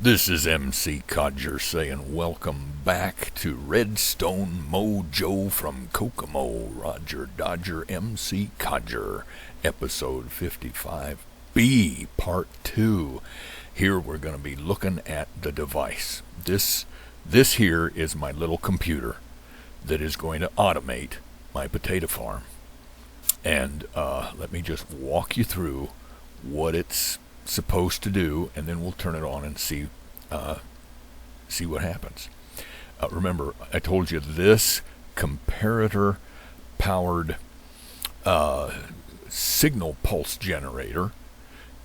This is MC Codger saying welcome back to Redstone Mojo from Kokomo. Roger Dodger MC Codger, episode 55B, part 2. Here we're going to be looking at the device. This here is my little computer that is going to automate my potato farm. And let me just walk you through what it's supposed to do, and then we'll turn it on and see what happens. Remember, I told you this comparator powered signal pulse generator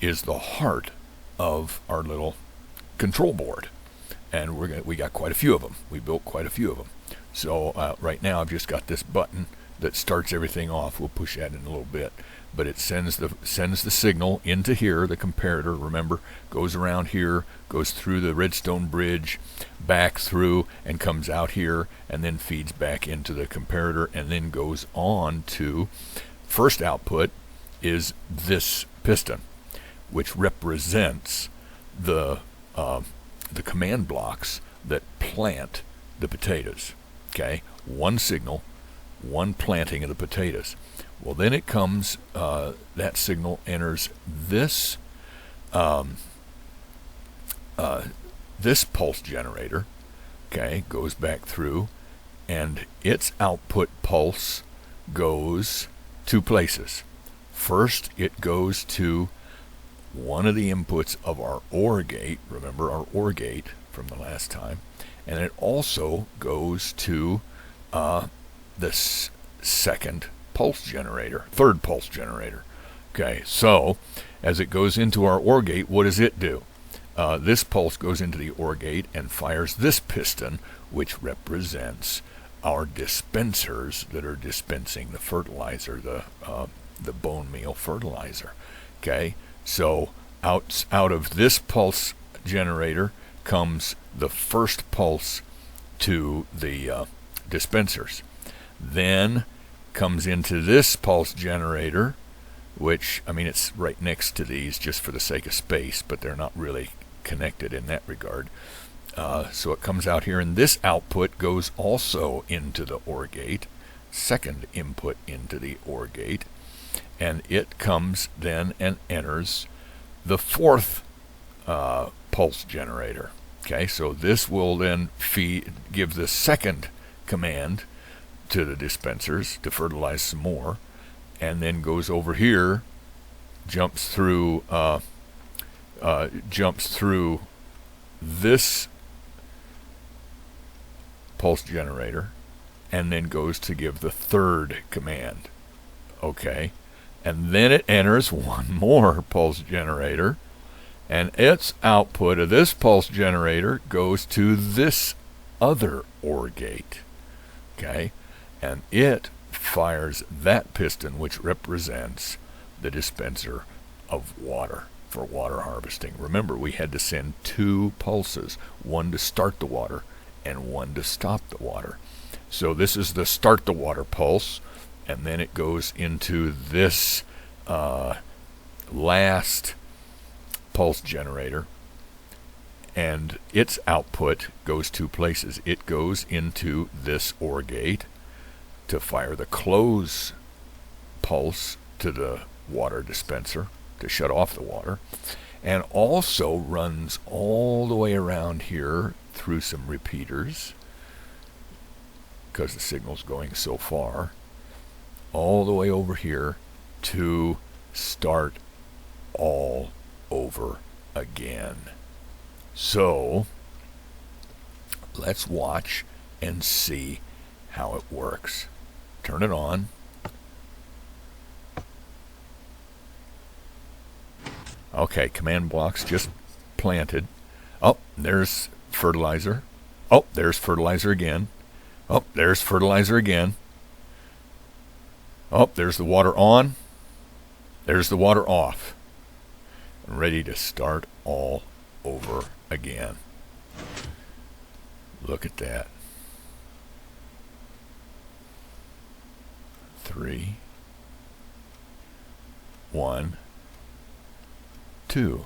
is the heart of our little control board, and we got quite a few of them. We built quite a few of them. So right now I've just got this button that starts everything off. We'll push that in a little bit, but it sends the signal into here. The comparator, remember, goes around here, goes through the redstone bridge, back through, and comes out here, and then feeds back into the comparator, and then goes on to first output is this piston, which represents the command blocks that plant the potatoes. Okay, one signal, one planting of the potatoes. Well, then it comes, that signal enters this this pulse generator, okay, goes back through, and its output pulse goes two places. First, it goes to one of the inputs of our OR gate, remember our OR gate from the last time, and it also goes to this second pulse generator, third pulse generator. Okay, so as it goes into our OR gate, what does it do? This pulse goes into the OR gate and fires this piston, which represents our dispensers that are dispensing the fertilizer, the bone meal fertilizer. Okay, so out of this pulse generator comes the first pulse to the dispensers. Then comes into this pulse generator, which, I mean, it's right next to these just for the sake of space, but they're not really connected in that regard. So it comes out here, and this output goes also into the OR gate, second input into the OR gate, and it comes then and enters the fourth pulse generator. Okay, so this will then give the second command to the dispensers to fertilize some more, and then goes over here, jumps through this pulse generator, and then goes to give the third command. Okay, and then it enters one more pulse generator, and its output of this pulse generator goes to this other OR gate. Okay, and it fires that piston, which represents the dispenser of water for water harvesting. Remember, we had to send two pulses, one to start the water and one to stop the water. So this is the start the water pulse, and then it goes into this last pulse generator, and its output goes two places. It goes into this OR gate to fire the close pulse to the water dispenser to shut off the water, and also runs all the way around here through some repeaters, because the signal's going so far, all the way over here to start all over again. So let's watch and see how it works. Turn it on. Okay, command blocks just planted. Oh, there's fertilizer. Oh, there's fertilizer again. Oh, there's fertilizer again. Oh, there's the water on. There's the water off. Ready to start all over again. Look at that. 3, 1, 2.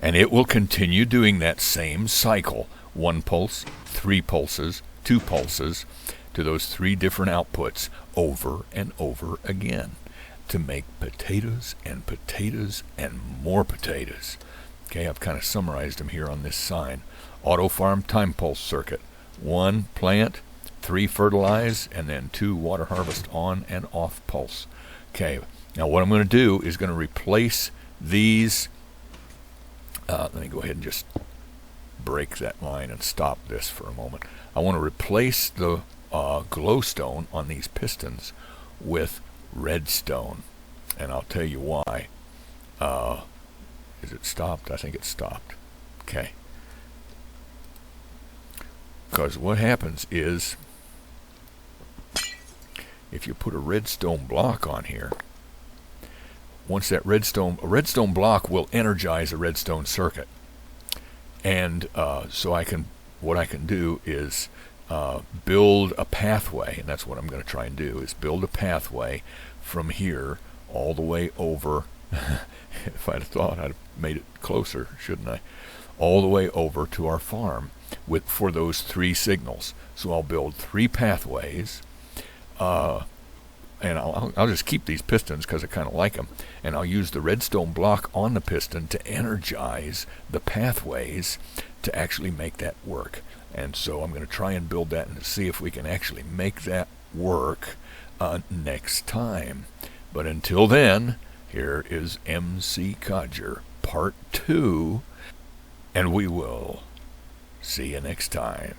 And it will continue doing that same cycle. 1 pulse, 3 pulses, 2 pulses, to those 3 different outputs over and over again to make potatoes and potatoes and more potatoes. Okay, I've kind of summarized them here on this sign. Auto farm time pulse circuit. 1 plant, 3 fertilize, and then 2 water harvest on and off pulse. Okay, now what I'm going to do is going to replace these. Let me go ahead and just break that line and stop this for a moment. I want to replace the glowstone on these pistons with redstone, and I'll tell you why. Is it stopped? I think it's stopped. Okay. Because what happens is, if you put a redstone block on here, once that redstone block will energize a redstone circuit, and so what I can do is build a pathway, and that's what I'm going to try and do, is build a pathway from here all the way over. If I'd have thought, I'd have made it closer, shouldn't I? All the way over to our farm for those 3 signals. So I'll build 3 pathways, and I'll just keep these pistons because I kind of like them, and I'll use the redstone block on the piston to energize the pathways to actually make that work. And so I'm going to try and build that and see if we can actually make that work next time. But until then, here is MC Codger Part 2, and we will see you next time.